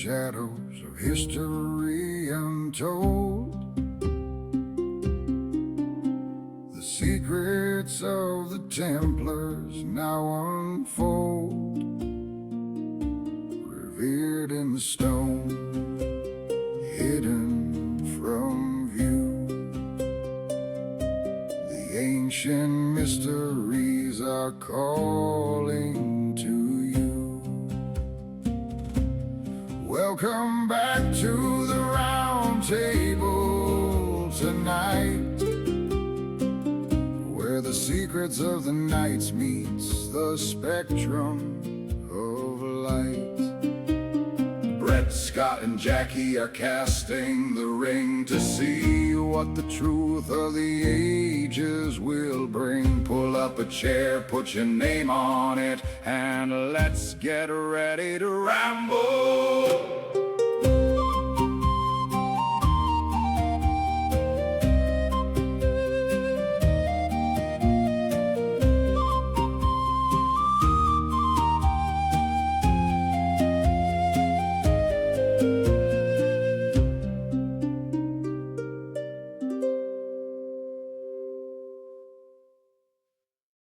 shadows of history untold. The secrets of the Templars now unfold, revered in the stone, hidden from view. The ancient mysteries are calling to you. Welcome back to the round table tonight, where the secrets of the Knights meets the spectrum of light. Brett, Scott, and Jackie are casting the ring to see what the truth of the ages will bring. Pull up a chair, put your name on it, and let's get ready to ramble.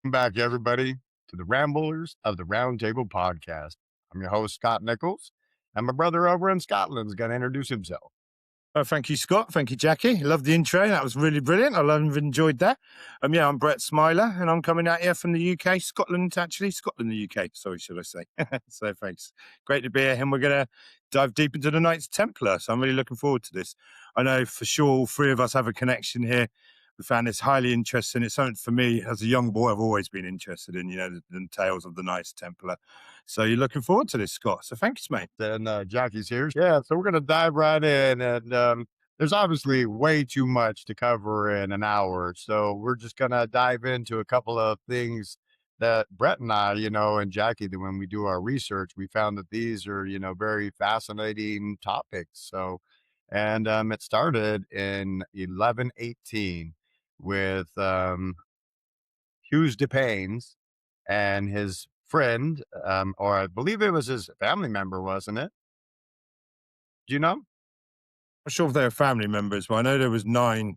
Back, everybody, to the Ramblers of the Round Table Podcast. I'm your host, Scott Nichols, and my brother over in Scotland is going to introduce himself. Thank you, Scott. Thank you, Jackie. Love the intro. That was really brilliant. I've enjoyed that. I'm Brett Smiler, and I'm coming out here from the UK, Scotland, the UK. Sorry, should I say? So thanks. Great to be here, and we're going to dive deep into the Knights Templar. So I'm really looking forward to this. I know for sure all three of us have a connection here. We found this highly interesting. It's something for me as a young boy I've always been interested in, the tales of the Knights Templar. So you're looking forward to this, Scott. So thanks, mate. And Jackie's here. Yeah, so we're going to dive right in. And there's obviously way too much to cover in an hour. So we're just going to dive into a couple of things that Brett and I, and Jackie, that when we do our research, we found that these are, very fascinating topics. So, and it started in 1118. With Hughes de Paynes and his friend, or I believe it was his family member, wasn't it? Do you know? I'm not sure if they were family members, but I know there was nine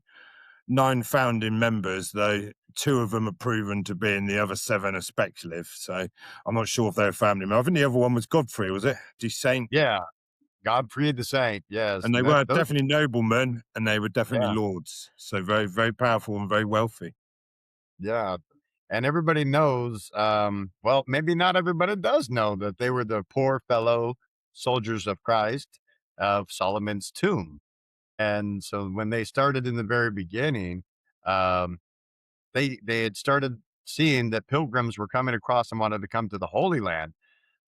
founding members, though 2 of them are proven to be, and the other 7 are speculative. So I'm not sure if they were family members. I think the other one was Godfrey, was it? The Saint? Yeah, Godfrey the Saint, yes. And they were definitely noblemen, and they were definitely lords. So very, very powerful and very wealthy. Yeah. And everybody knows, well, maybe not everybody does know that they were the poor fellow soldiers of Christ of Solomon's tomb. And so when they started in the very beginning, they had started seeing that pilgrims were coming across and wanted to come to the Holy Land.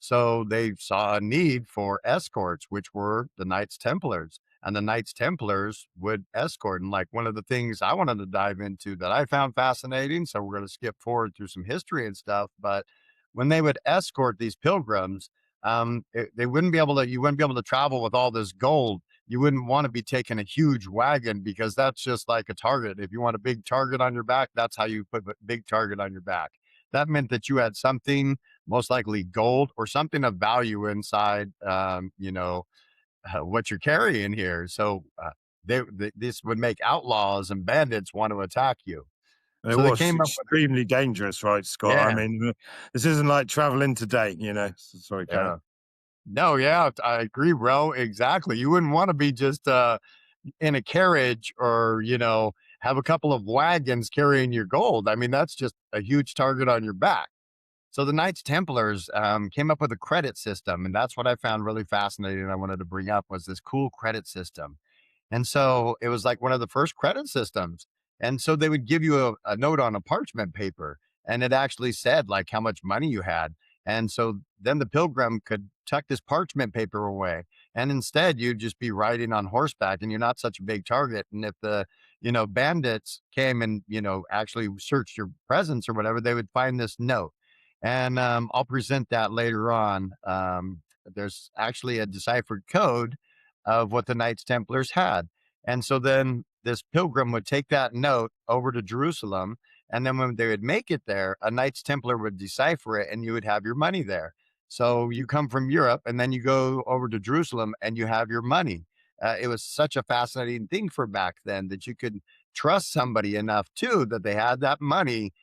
So they saw a need for escorts, which were the Knights Templars. And the Knights Templars would escort. And like one of the things I wanted to dive into that I found fascinating, so we're going to skip forward through some history and stuff, but when they would escort these pilgrims, you wouldn't be able to travel with all this gold. You wouldn't want to be taking a huge wagon, because that's just like a target. If you want a big target on your back, that's how you put a big target on your back. That meant that you had something, most likely gold or something of value inside, what you're carrying here. So this would make outlaws and bandits want to attack you. It was extremely dangerous, right, Scott? Yeah. I mean, this isn't like traveling today, Sorry, Karen. No, yeah, I agree, bro. Exactly. You wouldn't want to be just in a carriage or, have a couple of wagons carrying your gold. I mean, that's just a huge target on your back. So the Knights Templars came up with a credit system, and that's what I found really fascinating. I wanted to bring up was this cool credit system. And so it was like one of the first credit systems. And so they would give you a note on a parchment paper, and it actually said like how much money you had. And so then the pilgrim could tuck this parchment paper away, and instead you'd just be riding on horseback, and you're not such a big target. And if the, bandits came and, actually searched your presence or whatever, they would find this note. And I'll present that later on. There's actually a deciphered code of what the Knights Templars had. And so then this pilgrim would take that note over to Jerusalem. And then when they would make it there, a Knights Templar would decipher it, and you would have your money there. So you come from Europe and then you go over to Jerusalem and you have your money. It was such a fascinating thing for back then that you could trust somebody enough too that they had that money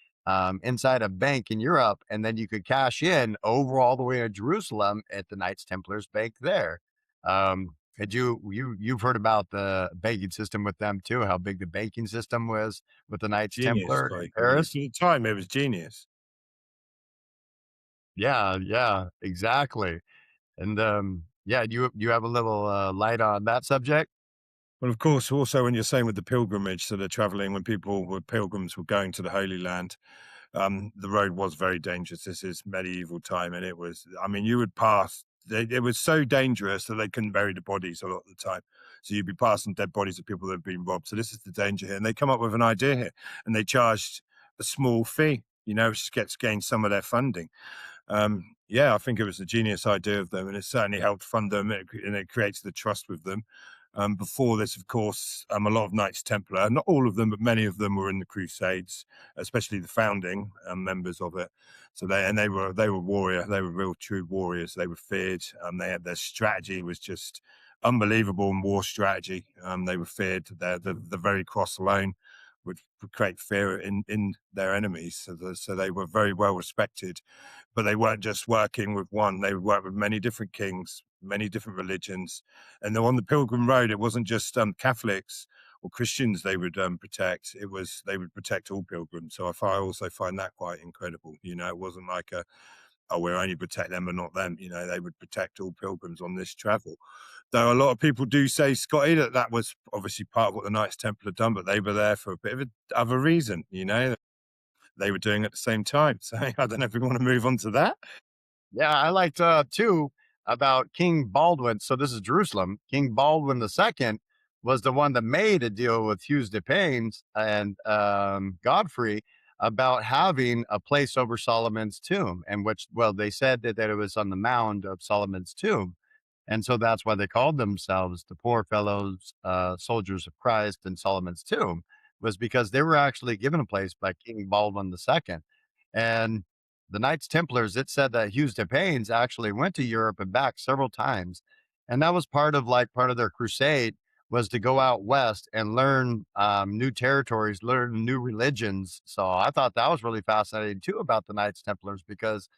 inside a bank in Europe, and then you could cash in over all the way to Jerusalem at the Knights Templars bank there. Had you've heard about the banking system with them too? How big the banking system was with the Knights Genius, Templar in like, I mean, for Paris? the time, it was genius. Yeah, yeah, exactly. And yeah, you have a little light on that subject? Well, of course, also when you're saying with the pilgrimage, so they're traveling, when people were pilgrims were going to the Holy Land, the road was very dangerous. This is medieval time, and it was, I mean, you would pass, it was so dangerous that they couldn't bury the bodies a lot of the time. So you'd be passing dead bodies of people that had been robbed. So this is the danger here. And they come up with an idea here, and they charged a small fee, which gets gained some of their funding. Yeah, I think it was a genius idea of them, and it certainly helped fund them, and it creates the trust with them. Before this, of course, a lot of Knights Templar, not all of them, but many of them were in the Crusades, especially the founding members of it. So they were warrior, they were real true warriors. They were feared. They had their strategy was just unbelievable in war strategy. They were feared. The very cross alone would create fear in their enemies. So they were very well respected, but they weren't just working with one. They worked with many different kings, many different religions. And on the Pilgrim Road, it wasn't just Catholics or Christians they would protect. They would protect all pilgrims. So I also find that quite incredible. It wasn't like we'll only protect them and not them. They would protect all pilgrims on this travel. Though a lot of people do say, Scotty, that was obviously part of what the Knights Templar done, but they were there for a bit of other reason. They were doing at the same time. So I don't know if we want to move on to that. Yeah, I liked too about King Baldwin. So this is Jerusalem. King Baldwin II was the one that made a deal with Hughes de Paynes and Godfrey about having a place over Solomon's tomb, and which, well, they said that it was on the mound of Solomon's tomb. And so that's why they called themselves the poor fellows, soldiers of Christ in Solomon's tomb, was because they were actually given a place by King Baldwin II. And the Knights Templars, it said that Hughes de Paynes actually went to Europe and back several times. And that was part of their crusade, was to go out west and learn new territories, learn new religions. So I thought that was really fascinating too about the Knights Templars, because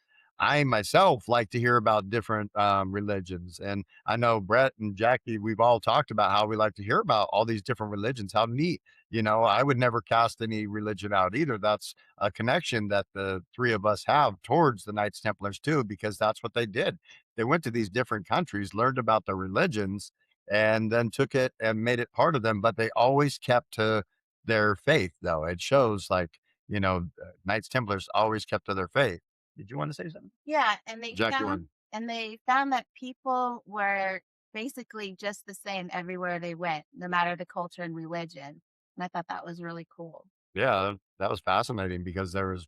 I myself like to hear about different religions. And I know Brett and Jackie, we've all talked about how we like to hear about all these different religions. How neat. I would never cast any religion out either. That's a connection that the three of us have towards the Knights Templars too, because that's what they did. They went to these different countries, learned about the religions, and then took it and made it part of them. But they always kept to their faith, though. It shows Knights Templars always kept to their faith. Did you want to say something? Yeah, Jack, you want? and they found that people were basically just the same everywhere they went, no matter the culture and religion. And I thought that was really cool. Yeah, that was fascinating because there was,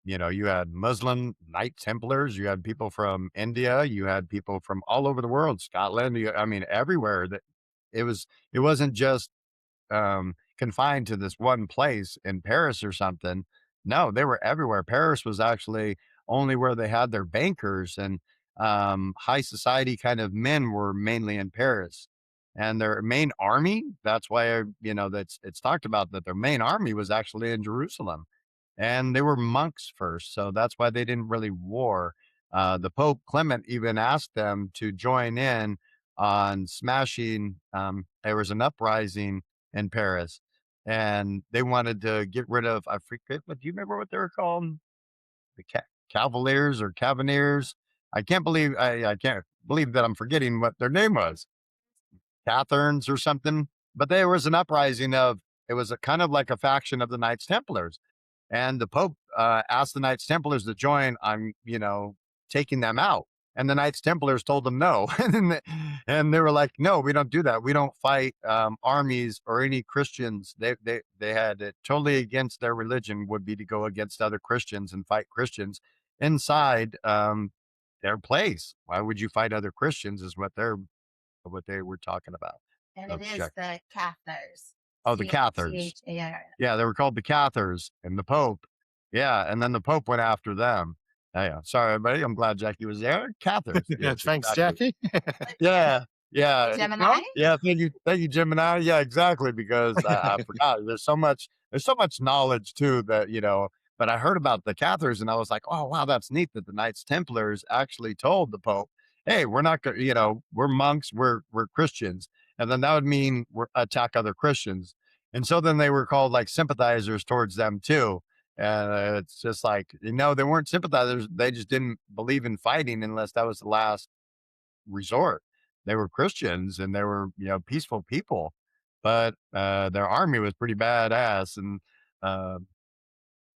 you had Muslim Knight Templars, you had people from India, you had people from all over the world, Scotland, I mean, everywhere. That it wasn't just confined to this one place in Paris or something. No, they were everywhere. Paris was actually only where they had their bankers, and high society kind of men were mainly in Paris. And their main army, that's why, that's it's talked about that their main army was actually in Jerusalem. And they were monks first. So that's why they didn't really war. The Pope Clement even asked them to join in on smashing. There was an uprising in Paris, and they wanted to get rid of, I forget, but do you remember what they were called? The Cavaliers or Cavaniers? I can't believe that I'm forgetting what their name was. Catherines or something. But there was an uprising of, it was a kind of like a faction of the Knights Templars. And the Pope asked the Knights Templars to join on, taking them out. And the Knights Templars told them no. And they were like, no, we don't do that. We don't fight armies or any Christians. They had it totally against their religion would be to go against other Christians and fight Christians inside their place. Why would you fight other Christians is what they were talking about. And So it is check. the Cathars. Oh, the Cathars. Cathars. Yeah, they were called the Cathars, and the Pope. Yeah, and then the Pope went after them. Yeah. Sorry, everybody. I'm glad Jackie was there. Cathars. Yes, Thanks, exactly. Jackie. Yeah. Yeah. Gemini? Yeah. Thank you, Gemini. Yeah, exactly. Because I forgot there's so much knowledge too that, but I heard about the Cathars and I was like, oh, wow, that's neat that the Knights Templars actually told the Pope, hey, we're not going to, we're monks, we're Christians. And then that would mean we're attack other Christians. And so then they were called like sympathizers towards them too. And it's just like, they weren't sympathizers. They just didn't believe in fighting unless that was the last resort. They were Christians and they were, peaceful people, but their army was pretty badass. And uh,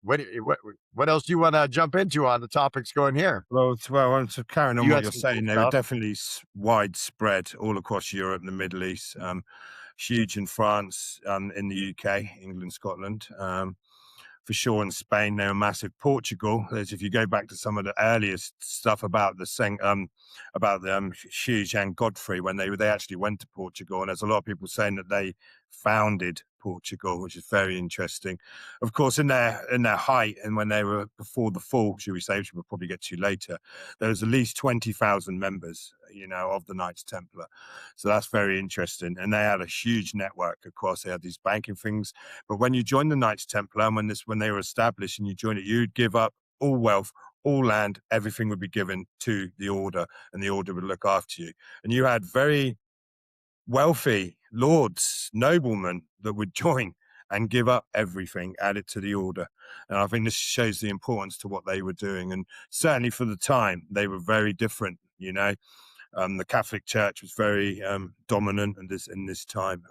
what else do you want to jump into on the topics going here? Well, carrying on You what had you're some cool saying, they were stuff. definitely widespread all across Europe and the Middle East. Huge in France, in the UK, England, Scotland. For sure in Spain, they were massive. Portugal, if you go back to some of the earliest stuff about the Hughes and Godfrey, when they actually went to Portugal, and there's a lot of people saying that they founded Portugal, which is very interesting. Of course, in their height and when they were before the fall, should we say, which we'll probably get to later, there was at least 20,000 members, of the Knights Templar. So that's very interesting. And they had a huge network. Of course, they had these banking things. But when you join the Knights Templar, and when they were established and you joined it, you'd give up all wealth, all land, everything would be given to the order, and the order would look after you. And you had very wealthy lords, noblemen that would join and give up everything, add it to the order. And I think this shows the importance to what they were doing. And certainly for the time, they were very different, The Catholic Church was very dominant in this time.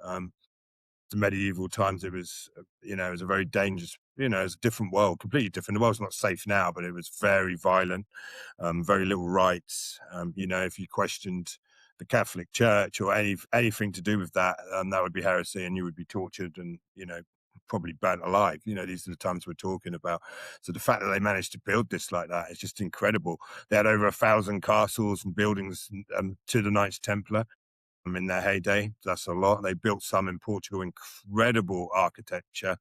The medieval times, it was, it was a very dangerous, it was a different world, completely different. The world's not safe now, but it was very violent, very little rights. If you questioned the Catholic Church or anything to do with that, that would be heresy, and you would be tortured and, probably burnt alive. These are the times we're talking about. So the fact that they managed to build this like that is just incredible. They had over 1,000 castles and buildings to the Knights Templar in their heyday. That's a lot. They built some in Portugal, incredible architecture,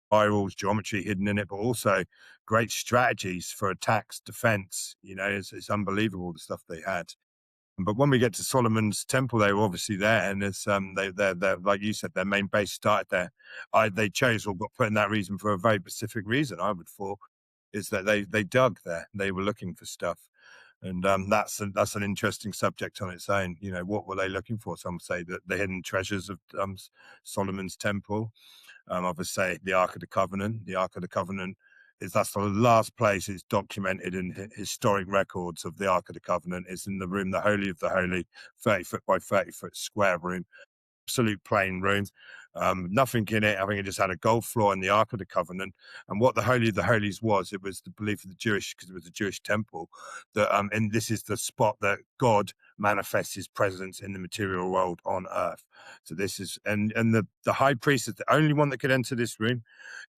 spirals, geometry hidden in it, but also great strategies for attacks, defense. It's unbelievable the stuff they had. But when we get to Solomon's Temple, they were obviously there, and it's they're like you said, their main base started there. They chose or got put in that reason for a very specific reason. I would thought is that they dug there, they were looking for stuff, and that's an interesting subject on its own. What were they looking for? Some say that the hidden treasures of Solomon's Temple. Obviously, the Ark of the Covenant. The Ark of the Covenant that's the last place it's documented in historic records of the Ark of the Covenant. It's in the room, the Holy of the Holy, 30-foot by 30-foot square room, absolute plain room. Nothing in it. I think it just had a gold floor in the Ark of the Covenant. And what the Holy of the Holies was, it was the belief of the Jewish, because it was a Jewish temple, that and this is the spot that God manifests his presence in the material world on earth. So this is, and the high priest is the only one that could enter this room.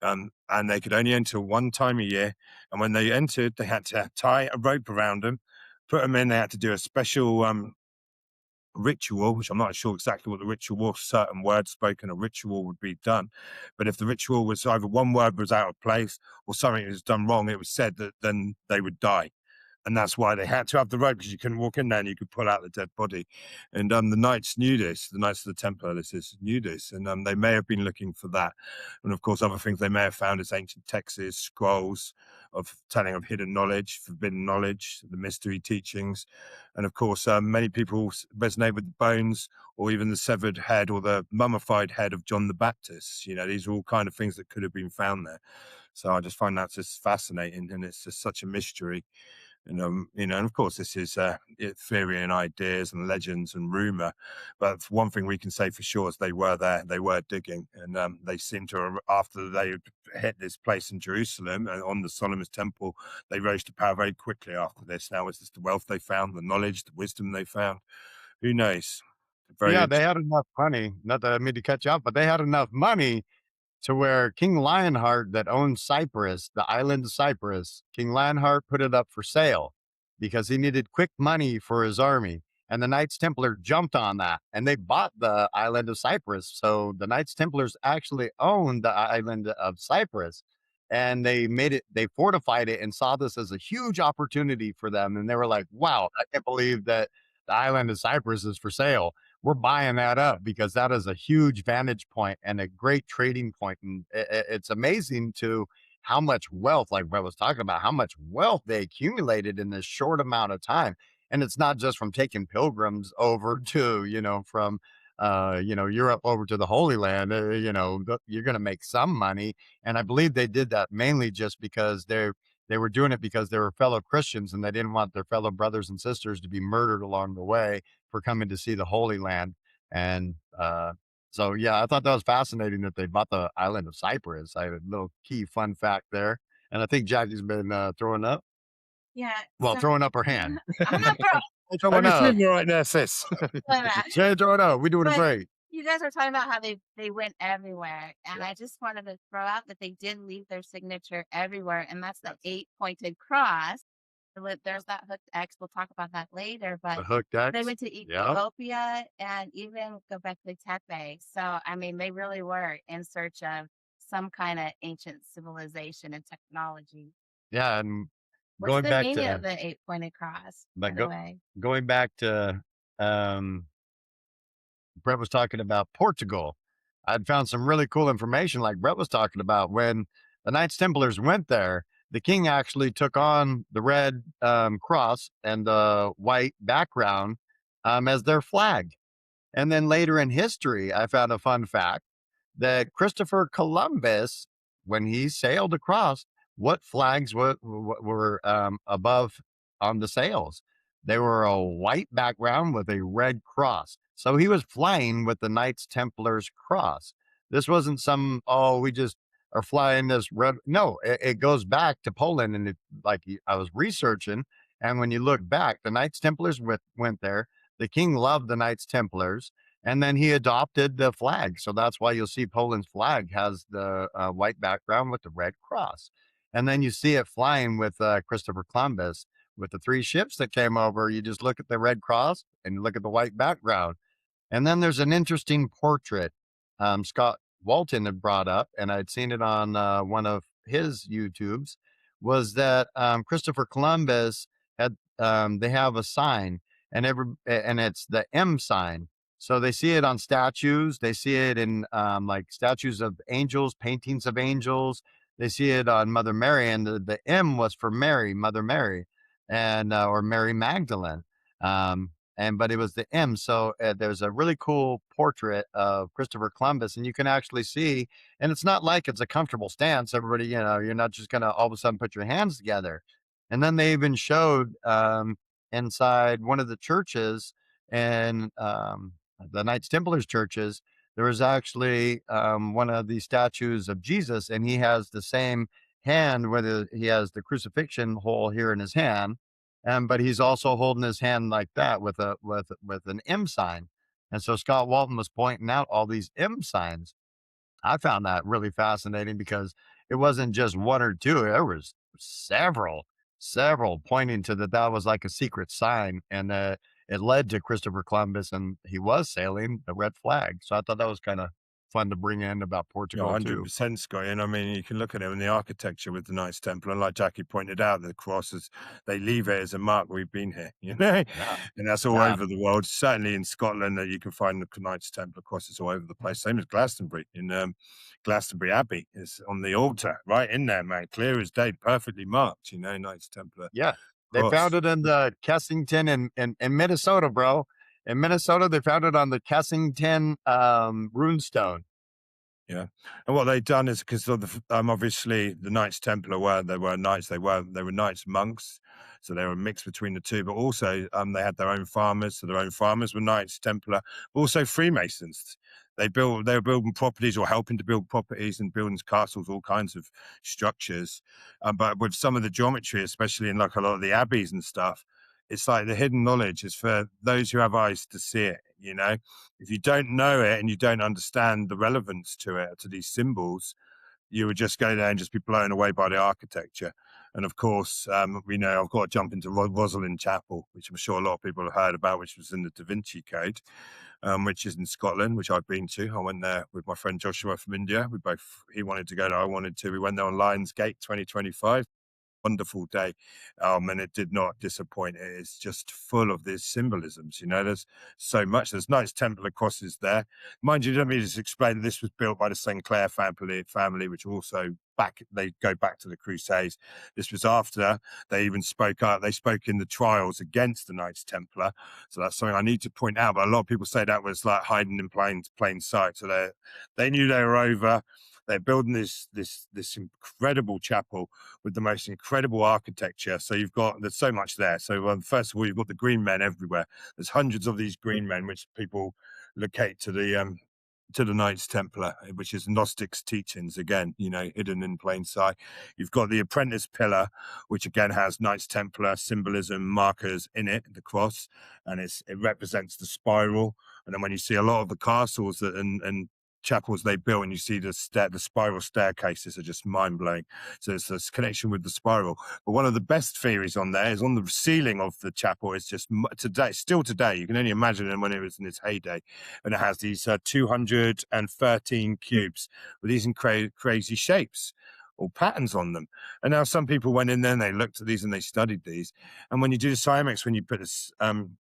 And they could only enter one time a year. And when they entered, they had to tie a rope around them, put them in. They had to do a special ritual, which I'm not sure exactly what the ritual was. Certain words spoken, a ritual would be done. But if the ritual was either one word was out of place or something was done wrong, it was said that then they would die. And that's why they had to have the rope, because you couldn't walk in there and you could pull out the dead body. And the Knights knew this. The Knights of the Templar knew this, and they may have been looking for that. And of course, other things they may have found is ancient texts, scrolls of telling of hidden knowledge, forbidden knowledge, the mystery teachings. And of course, many people resonate with the bones or even the severed head or the mummified head of John the Baptist. These are all kind of things that could have been found there. So I just find that just fascinating, and it's just such a mystery. And and of course, this is theory and ideas and legends and rumor. But one thing we can say for sure is they were there, they were digging, and they seem to, after they hit this place in Jerusalem and on the Solomon's Temple, they rose to power very quickly after this. Now, is this the wealth they found, the knowledge, the wisdom they found? Who knows? Very Yeah, they had enough money. Not that I mean to cut you off, but they had enough money to where King Lionheart, that owned Cyprus, the island of Cyprus, King Lionheart put it up for sale because he needed quick money for his army. And the Knights Templar jumped on that and they bought the island of Cyprus. So the Knights Templars actually owned the island of Cyprus. and they fortified it and saw this as a huge opportunity for them. And they were like, wow, I can't believe that the island of Cyprus is for sale. We're buying that up because that is a huge vantage point and a great trading point. And it's amazing to how much wealth, like Brett was talking about, how much wealth they accumulated in this short amount of time. And it's not just from taking pilgrims over to, from Europe over to the Holy Land. You're going to make some money, and I believe they did that mainly just because they were doing it because they were fellow Christians and they didn't want their fellow brothers and sisters to be murdered along the way for coming to see the Holy Land. And so, yeah, I thought that was fascinating that they bought the island of Cyprus. I have a little key fun fact there, and I think Jackie's been throwing up. Yeah. Well, So throwing up her hand. I'm not throwing Throwing up. Everything right there, sis. that. She ain't throwing up. We're doing it But great. you guys are talking about how they went everywhere, and I just wanted to throw out that they did leave their signature everywhere, and that's the 8-pointed cross. There's that hooked X. We'll talk about that later, The but hooked X. they went to Yeah. Ethiopia and even Göbekli Tepe. So, I mean, they really were in search of some kind of ancient civilization and technology. Yeah. And What's going the back meaning to, of the 8-pointed cross, by but the way? going back to, Brett was talking about Portugal. I'd found some really cool information, like Brett was talking about. When the Knights Templars went there, the king actually took on the red cross and the white background as their flag. And then later in history, I found a fun fact that Christopher Columbus, when he sailed across, what flags were above on the sails? They were a white background with a red cross. So he was flying with the Knights Templars cross. This wasn't some, we just are flying this red. No, it goes back to Poland. And I was researching, and when you look back, the Knights Templars went there. The king loved the Knights Templars, and then he adopted the flag. So that's why you'll see Poland's flag has the white background with the red cross. And then you see it flying with Christopher Columbus with the 3 ships that came over. You just look at the red cross and you look at the white background. And then there's an interesting portrait Scott Walton had brought up, and I'd seen it on one of his YouTubes, was that Christopher Columbus had, they have a sign, and it's the M sign. So they see it on statues. They see it in like statues of angels, paintings of angels. They see it on Mother Mary, and the M was for Mary, Mother Mary, and or Mary Magdalene. But it was the M. So there's a really cool portrait of Christopher Columbus, and you can actually see, and it's not like it's a comfortable stance. Everybody, you're not just going to all of a sudden put your hands together. And then they even showed inside one of the churches and the Knights Templars churches, there was actually one of the statues of Jesus, and he has the same hand, whether he has the crucifixion hole here in his hand, but he's also holding his hand like that with an M sign. And so Scott Walton was pointing out all these M signs. I found that really fascinating because it wasn't just one or two; there was several pointing to that was like a secret sign, and it led to Christopher Columbus, and he was sailing the red flag. So I thought that was kind of fun to bring in about Yeah, Portugal too. 100%, Scott. And I mean, you can look at it in the architecture with the Knights Templar, and like Jackie pointed out, the crosses, they leave it as a mark we've been here, Yeah, and that's all yeah, over the world. Certainly in Scotland, that you can find the Knights Templar crosses all over the place. Same as Glastonbury. In Glastonbury Abbey is on the altar, right in there, man, clear as day, perfectly marked. Knights Templar yeah. They found cross. it in the Kessington in Minnesota, bro. In Minnesota, they found it on the Kessington runestone. Yeah, and what they've done is because of the obviously the Knights Templar were knights, they were knights monks, so they were a mix between the two. But also they had their own farmers, so their own farmers were Knights Templar, but also Freemasons. They were building properties or helping to build properties and building castles, all kinds of structures. But with some of the geometry, especially in like a lot of the abbeys and stuff, it's like the hidden knowledge is for those who have eyes to see it. If you don't know it and you don't understand the relevance to these symbols, you would just go there and just be blown away by the architecture. And of course, we know I've got to jump into Rosslyn Chapel, which I'm sure a lot of people have heard about, which was in the Da Vinci Code, which is in Scotland, which I've been to. I went there with my friend Joshua from India. He wanted to go there, I wanted to. We went there on Lionsgate 2025. Wonderful day, and it did not disappoint. It is just full of these symbolisms. There's so much. There's Knights Templar crosses there, mind you. Let me just explain that this was built by the Sinclair family, which also they go back to the Crusades. This was after they even spoke up. They spoke in the trials against the Knights Templar, so that's something I need to point out. But a lot of people say that was like hiding in plain sight. So they knew they were over. They're building this incredible chapel with the most incredible architecture. So there's so much there. So first of all, you've got the green men everywhere. There's hundreds of these green men, which people locate to the Knights Templar, which is Gnostic's teachings, again, hidden in plain sight. You've got the apprentice pillar, which again has Knights Templar symbolism markers in it, the cross, and it represents the spiral. And then when you see a lot of the castles and chapels they built, and you see the spiral staircases are just mind-blowing. So it's this connection with the spiral. But one of the best theories on there is on the ceiling of the chapel. It's just still today, you can only imagine it when it was in its heyday, and it has these 213 cubes with these crazy shapes or patterns on them. And now some people went in there and they looked at these and they studied these, and when you do the cymatics, when you put a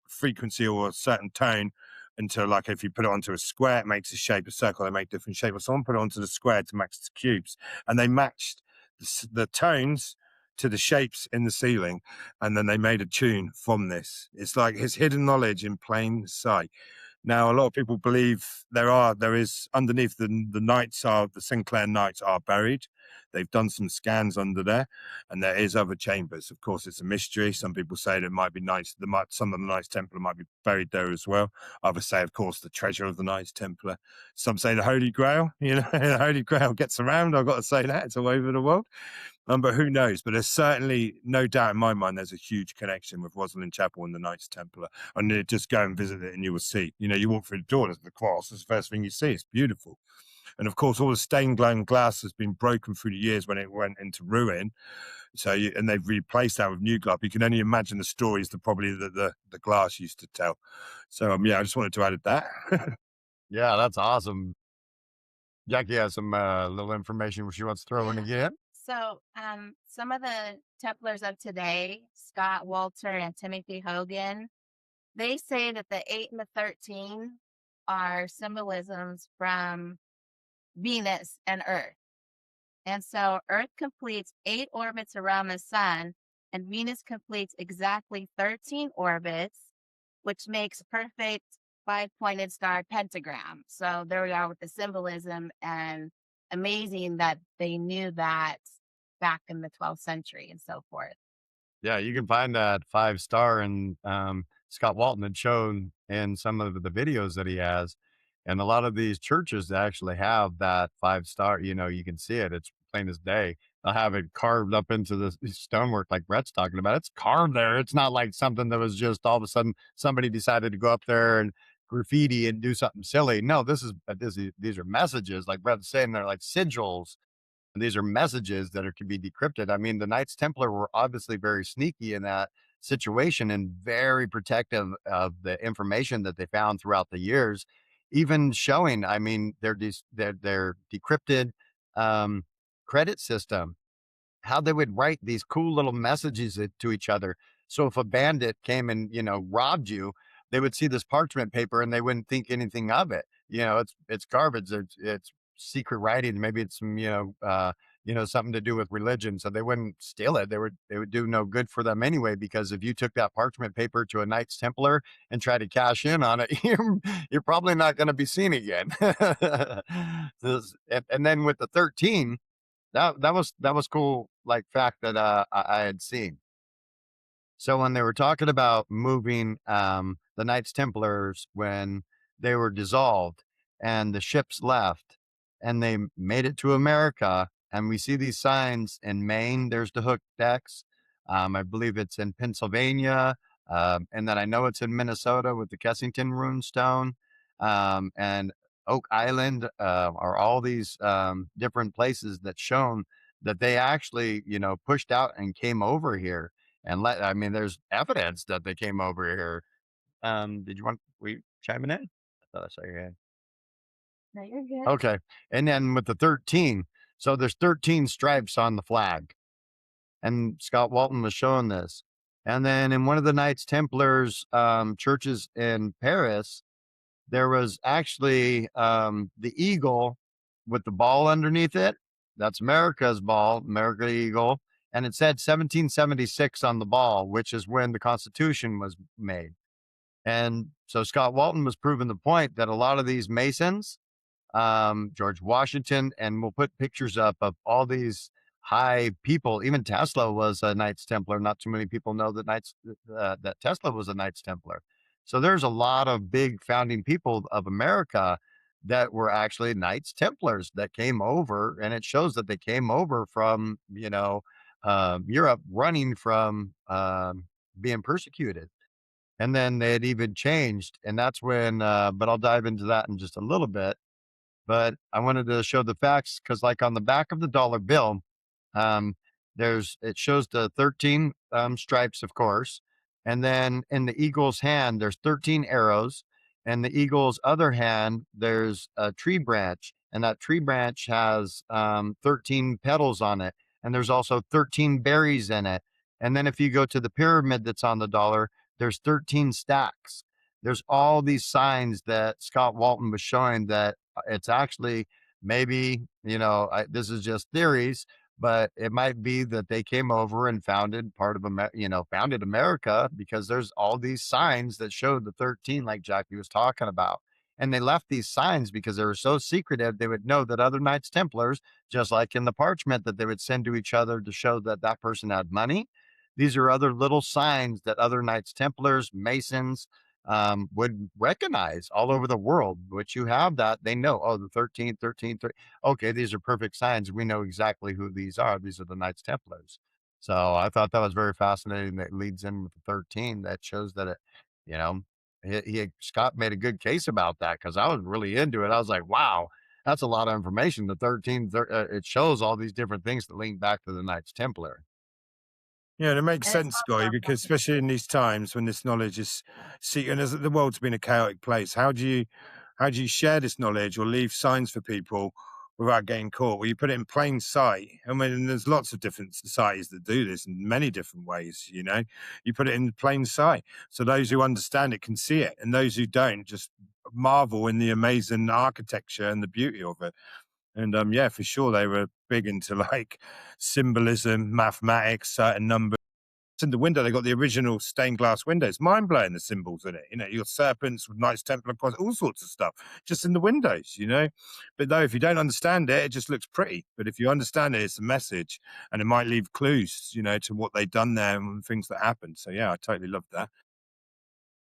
frequency or a certain tone into, like, if you put it onto a square, it makes a shape. A circle, they make different shapes. Or someone put it onto the square to match the cubes, and they matched the tones to the shapes in the ceiling, and then they made a tune from this. It's like his hidden knowledge in plain sight. Now, a lot of people believe there is underneath the Sinclair Knights are buried. They've done some scans under there, and there is other chambers. Of course, it's a mystery. Some people say that it might be some of the Knights Templar might be buried there as well. Others say, of course, the treasure of the Knights Templar. Some say the Holy Grail. The Holy Grail gets around. I've got to say that. It's all over the world. But who knows? But there's certainly no doubt in my mind there's a huge connection with Rosslyn Chapel and the Knights Templar. And just go and visit it and you will see. You walk through the door, there's the cross. It's the first thing you see. It's beautiful. And of course, all the stained glass has been broken through the years when it went into ruin. And they've replaced that with new glass. You can only imagine the stories that probably the glass used to tell. So I just wanted to add that. Yeah, that's awesome. Jackie has some little information she wants to throw in again. So, some of the Templars of today, Scott Wolter and Timothy Hogan, they say that the 8 and the 13 are symbolisms from Venus and Earth. And so Earth completes 8 orbits around the sun, and Venus completes exactly 13 orbits, which makes a perfect 5-pointed star pentagram. So there we are with the symbolism, and amazing that they knew that back in the 12th century and so forth. Yeah, you can find that 5-star, and Scott Walton had shown in some of the videos that he has. And a lot of these churches actually have that 5-star. You can see it. It's plain as day. They'll have it carved up into the stonework like Brett's talking about. It's carved there. It's not like something that was just all of a sudden somebody decided to go up there and graffiti and do something silly. No, these are messages, like Brett's saying. They're like sigils. And these are messages that can be decrypted. I mean, the Knights Templar were obviously very sneaky in that situation and very protective of the information that they found throughout the years, even showing, I mean, their decrypted credit system, how they would write these cool little messages to each other. So if a bandit came and, robbed you, they would see this parchment paper and they wouldn't think anything of it. It's garbage. It's secret writing. Maybe it's some, something to do with religion. So they wouldn't steal it. They would do no good for them anyway, because if you took that parchment paper to a Knights Templar and try to cash in on it, you're probably not going to be seen again. And then with the 13, that was cool, like fact that I had seen. So when they were talking about moving the Knights Templars when they were dissolved and the ships left and they made it to America, and we see these signs in Maine, there's the hooked decks. I believe it's in Pennsylvania, and then I know it's in Minnesota with the Kessington runestone, and Oak Island, are all these different places that's shown that they actually, pushed out and came over here and I mean, there's evidence that they came over here. Did you want we chiming in? I thought I saw your hand. No, you're good. Okay. And then with the 13, so there's 13 stripes on the flag. And Scott Walton was showing this. And then in one of the Knights Templars churches in Paris, there was actually the eagle with the ball underneath it. That's America's ball, America Eagle. And it said 1776 on the ball, which is when the Constitution was made. And so Scott Walton was proving the point that a lot of these Masons, George Washington, and we'll put pictures up of all these high people. Even Tesla was a Knights Templar. Not too many people know that that Tesla was a Knights Templar. So there's a lot of big founding people of America that were actually Knights Templars that came over, and it shows that they came over from Europe, running from being persecuted. And then they had even changed, and that's when. But I'll dive into that in just a little bit. But I wanted to show the facts because, like on the back of the dollar bill, um, it shows the 13 stripes, of course, and then in the eagle's hand, there's 13 arrows, and the eagle's other hand, there's a tree branch, and that tree branch has 13 petals on it, and there's also 13 berries in it. And then if you go to the pyramid that's on the dollar, there's 13 stacks. There's all these signs that Scott Walton was showing that it's actually maybe, this is just theories, but it might be that they came over and founded founded America because there's all these signs that showed the 13, like Jackie was talking about. And they left these signs because they were so secretive, they would know that other Knights Templars, just like in the parchment that they would send to each other to show that that person had money, these are other little signs that other Knights Templars, Masons, would recognize all over the world, which you have that they know, oh, the 13, 13, 13. Okay, these are perfect signs. We know exactly who these are. These are the Knights Templars. So I thought that was very fascinating. That leads in with the 13. That shows that it, you know, Scott made a good case about that because I was really into it. I was like, wow, that's a lot of information. The 13, it shows all these different things that link back to the Knights Templar. Yeah, and it makes And it's sense, Scotty, also because especially in these times when this knowledge is secret, and as the world's been a chaotic place, how do you share this knowledge or leave signs for people without getting caught? Well, you put it in plain sight. I mean, there's lots of different societies that do this in many different ways. You put it in plain sight, so those who understand it can see it, and those who don't just marvel in the amazing architecture and the beauty of it. And yeah, for sure, they were big into like symbolism, mathematics, certain numbers. In the window, they got the original stained glass windows. Mind blowing, the symbols in it. Your serpents with Knights Templar across, all sorts of stuff, just in the windows. But though, if you don't understand it, it just looks pretty. But if you understand it, it's a message, and it might leave clues, to what they've done there and things that happened. So yeah, I totally love that.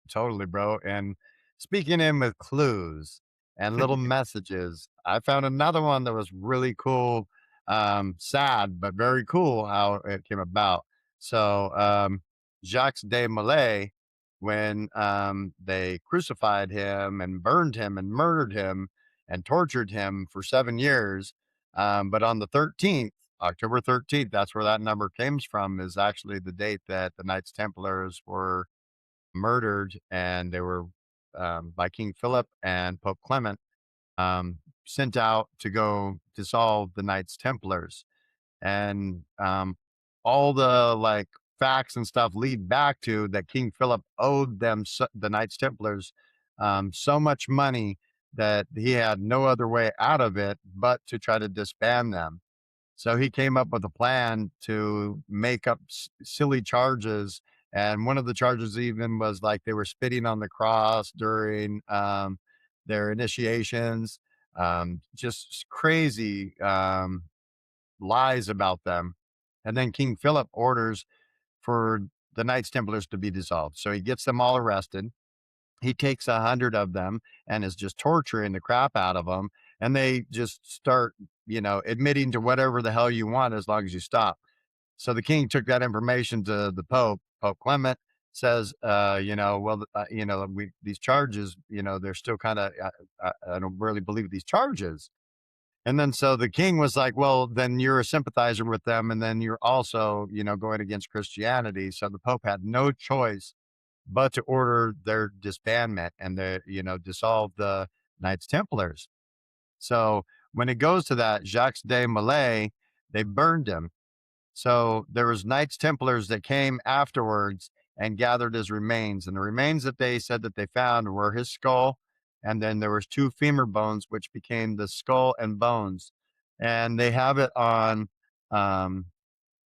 Totally, bro. And speaking in with clues and little messages, I found another one that was really cool. Sad, but very cool how it came about. So, Jaques de Molay, when they crucified him and burned him and murdered him and tortured him for 7 years. But on the 13th, October 13th, that's where that number comes from, is actually the date that the Knights Templars were murdered, and they were by King Philip and Pope Clement, sent out to go dissolve the Knights Templars. And all the facts and stuff lead back to that King Philip owed them, the Knights Templars, so much money that he had no other way out of it but to try to disband them. So he came up with a plan to make up silly charges. And one of the charges even was like they were spitting on the cross during their initiations, just crazy lies about them. And then King Philip orders for the Knights Templars to be dissolved. So he gets them all arrested. He takes 100 of them and is just torturing the crap out of them. And they just start, admitting to whatever the hell you want as long as you stop. So the king took that information to the Pope. Pope Clement says, these charges, they're still kind of, I don't really believe these charges. And then so the king was like, well, then you're a sympathizer with them. And then you're also, going against Christianity. So the Pope had no choice but to order their disbandment and dissolve the Knights Templars. So when it goes to that, Jaques de Molay, they burned him. So there was Knights Templars that came afterwards and gathered his remains. And the remains that they said that they found were his skull. And then there was 2 femur bones, which became the skull and bones. And they have it on um,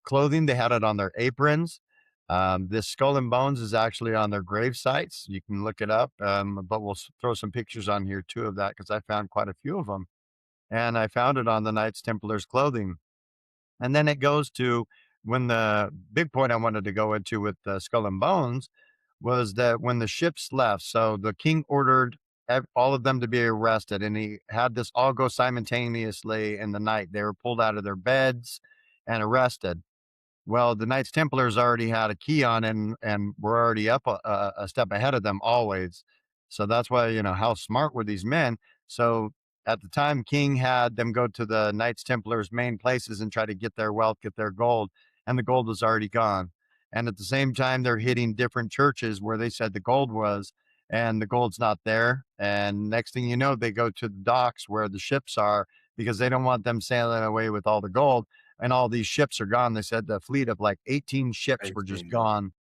clothing. They had it on their aprons. This skull and bones is actually on their grave sites. You can look it up, but we'll throw some pictures on here too of that because I found quite a few of them. And I found it on the Knights Templars clothing. And then it goes to when the big point I wanted to go into with the skull and bones was that when the ships left, so the king ordered all of them to be arrested, and he had this all go simultaneously in the night. They were pulled out of their beds and arrested. Well, the Knights Templars already had a key on and were already up a step ahead of them always. So that's why, how smart were these men? So at the time, King had them go to the Knights Templars' main places and try to get their wealth, get their gold, and the gold was already gone. And at the same time, they're hitting different churches where they said the gold was, and the gold's not there. And next thing you know, they go to the docks where the ships are because they don't want them sailing away with all the gold, and all these ships are gone. They said the fleet of like 18 ships were just 18. gone.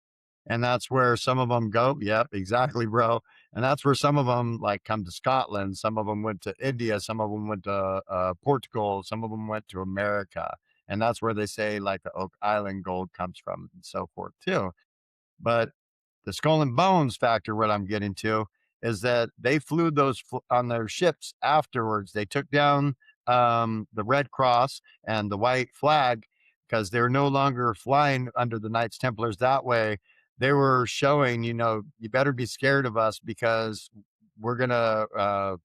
And that's where some of them go. Yep, exactly, bro. And that's where some of them like come to Scotland. Some of them went to India. Some of them went to Portugal. Some of them went to America. And that's where they say like the Oak Island gold comes from and so forth too. But the skull and bones factor, what I'm getting to, is that they flew those on their ships afterwards. They took down the red cross and the white flag because they're no longer flying under the Knights Templars that way. They were showing, you better be scared of us because we're going to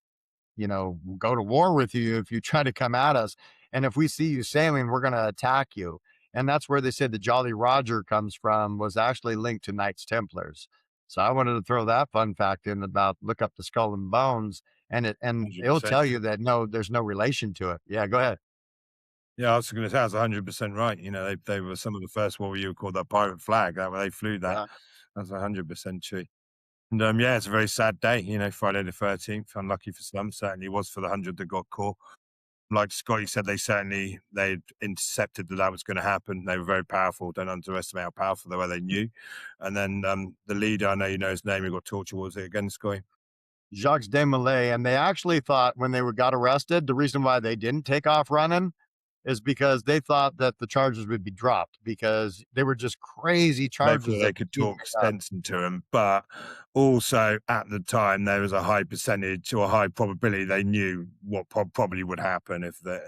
go to war with you if you try to come at us. And if we see you sailing, we're going to attack you. And that's where they said the Jolly Roger comes from, was actually linked to Knights Templars. So I wanted to throw that fun fact in about look up the skull and bones, and it'll 100%. tell you that no, there's no relation to it. Yeah, go ahead. Yeah, I was going to say that's 100% right. They were some of the first what you would call that pirate flag. That they flew that. Yeah. That's 100% true. And yeah, it's a very sad day. Friday the 13th. Unlucky for some. Certainly was for the 100 that got caught. Like Scotty said, they'd intercepted that was going to happen. They were very powerful. Don't underestimate how powerful they were. They knew. And then the leader, I know you know his name, he got tortured. What was it again, Scotty? Jaques de Molay. And they actually thought when they got arrested, the reason why they didn't take off running is because they thought that the charges would be dropped because they were just crazy charges. They thought they could talk sense into him, but also at the time there was a high percentage or a high probability they knew what probably would happen if they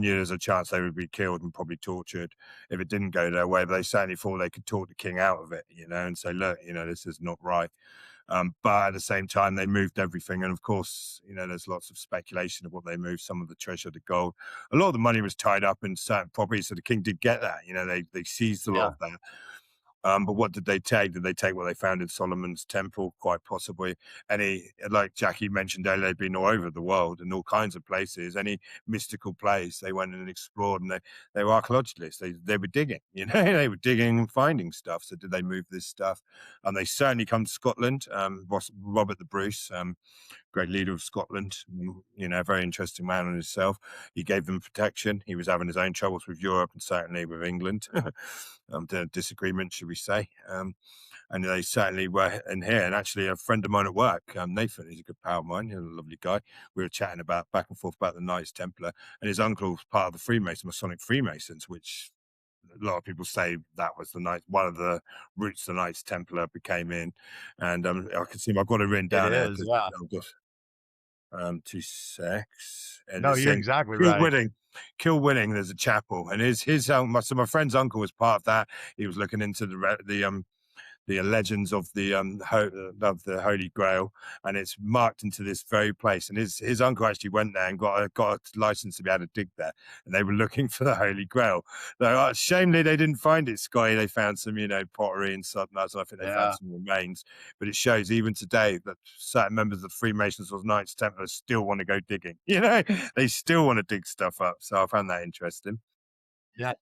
knew there's a chance they would be killed and probably tortured if it didn't go their way. But they certainly thought they could talk the king out of it, and say, look, this is not right. But at the same time, they moved everything. And of course, there's lots of speculation of what they moved, some of the treasure, the gold. A lot of the money was tied up in certain properties. So the king did get that. They seized a lot of that. But what did they take? Did they take what they found in Solomon's temple? Quite possibly. Like Jackie mentioned earlier, they've been all over the world in all kinds of places. Any mystical place they went and explored, and they were archaeologists. They were digging, they were digging and finding stuff. So did they move this stuff? And they certainly come to Scotland. Robert the Bruce, great leader of Scotland, a very interesting man in himself. He gave them protection. He was having his own troubles with Europe and certainly with England. Disagreement, should we say. And they certainly were in here. And actually, a friend of mine at work, Nathan, he's a good pal of mine. He's a lovely guy. We were chatting back and forth about the Knights Templar. And his uncle was part of the Masonic Freemasons, which a lot of people say that was one of the routes the Knights Templar became in. And I can see I've got it written down. It is, yeah. 2 secs. And no, you're exactly right. Kilwinning, there's a chapel, and his so my friend's uncle was part of that. He was looking into the legends of the Holy Grail, and it's marked into this very place. And his uncle actually went there and got a license to be able to dig there, and they were looking for the Holy Grail. So shamefully they didn't find it, Scotty. They found some, pottery and stuff. And I think they found some remains, but it shows even today that certain members of the Freemasons or Knights Templars still want to go digging. They still want to dig stuff up. So I found that interesting. Yeah.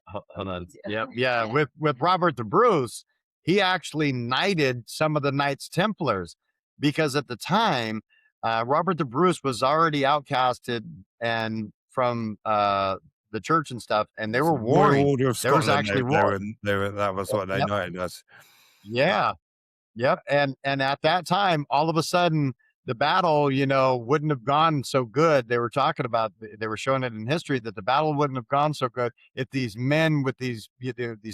Hold on. Yeah. With Robert the Bruce, he actually knighted some of the Knights Templars because at the time, Robert the Bruce was already outcasted and from the church and stuff, and they were warring. Order of There was Scotland. actually war. That was what they knighted us. Yeah. Yep. And at that time, all of a sudden, the battle, wouldn't have gone so good. They were talking about, they were showing it in history that the battle wouldn't have gone so good if these men with these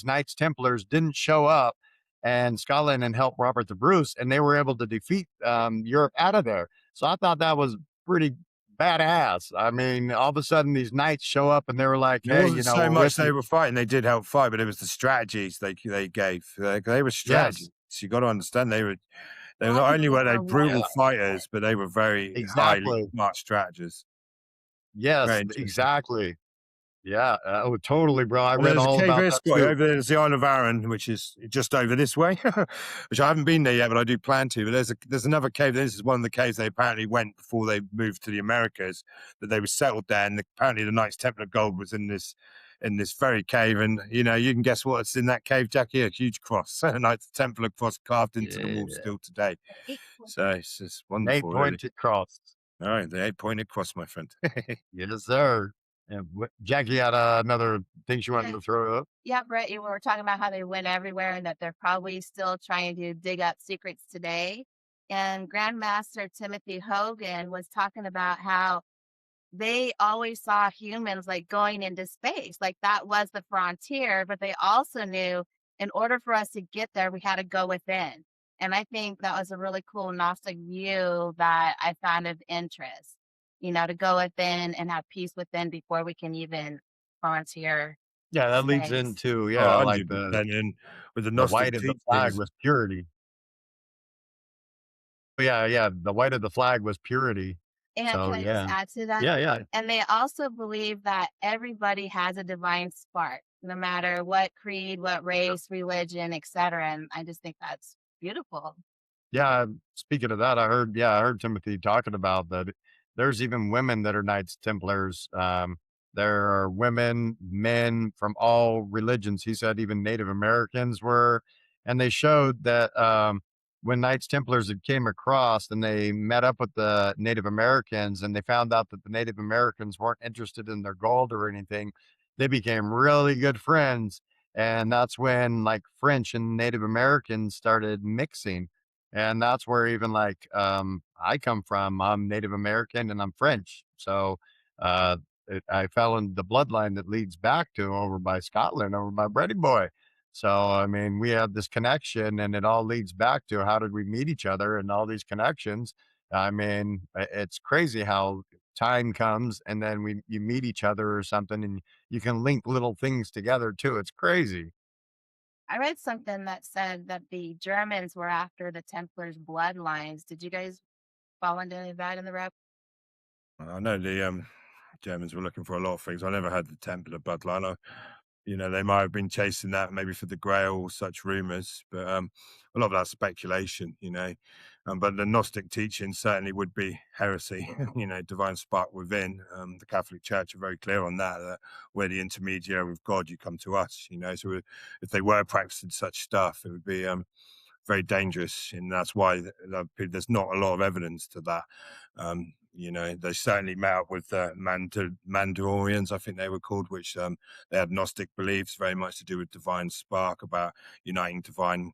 Knights Templars didn't show up and Scotland and help Robert the Bruce, and they were able to defeat Europe out of there. So I thought that was pretty badass. I mean, all of a sudden these knights show up and they were like, "Hey, it wasn't so much they were fighting; they did help fight, but it was the strategies they gave. They were strategies. Yes. You got to understand they were not only were they brutal fighters, but they were very highly smart strategists. Yes, exactly. Yeah. Oh, totally, bro. I read all about that too. Over there's the Isle of Arran, which is just over this way, which I haven't been there yet, but I do plan to. But there's another cave. This is one of the caves they apparently went before they moved to the Americas, that they were settled there. And apparently the Knights Templar gold was in this very cave. And, you can guess what's in that cave, Jackie? A huge cross, a Knights Templar cross carved into the wall still today. So it's just wonderful. 8-pointed cross. All right, the 8-pointed cross, my friend. Yes, sir. And Jackie had another thing she wanted to throw up. Yeah, Brett, you were talking about how they went everywhere and that they're probably still trying to dig up secrets today. And Grandmaster Timothy Hogan was talking about how they always saw humans like going into space, like that was the frontier, but they also knew in order for us to get there, we had to go within. And I think that was a really cool Gnostic view that I found of interest, to go within and have peace within before we can even frontier. Yeah, that leads into, like with the white of the flag was purity. Yeah, the white of the flag was purity. And can I just add to that? Yeah. And they also believe that everybody has a divine spark, no matter what creed, what race, religion, etc. And I just think that's beautiful. Yeah, speaking of that, I heard Timothy talking about that. There's even women that are Knights Templars. There are women, men from all religions. He said even Native Americans were, and they showed that when Knights Templars had came across and they met up with the Native Americans and they found out that the Native Americans weren't interested in their gold or anything, they became really good friends. And that's when like French and Native Americans started mixing. And that's where even like I come from. I'm Native American and I'm French. So I fell in the bloodline that leads back to over by Scotland, over by Brady Boy. So, I mean, we have this connection and it all leads back to how did we meet each other and all these connections. I mean, it's crazy how time comes and then you meet each other or something and you can link little things together too. It's crazy. I read something that said that the Germans were after the Templars' bloodlines. Did you guys fall into any of that in the rep? I know the Germans were looking for a lot of things. I never had the Templar bloodline. They might have been chasing that maybe for the Grail or such rumors, but a lot of that speculation, but the Gnostic teaching certainly would be heresy, divine spark within. The Catholic Church are very clear on that we're the intermediary with God, you come to us, so if they were practicing such stuff, it would be very dangerous, and that's why there's not a lot of evidence to that. They certainly met up with Mandalorians, I think they were called, which they had Gnostic beliefs, very much to do with divine spark, about uniting divine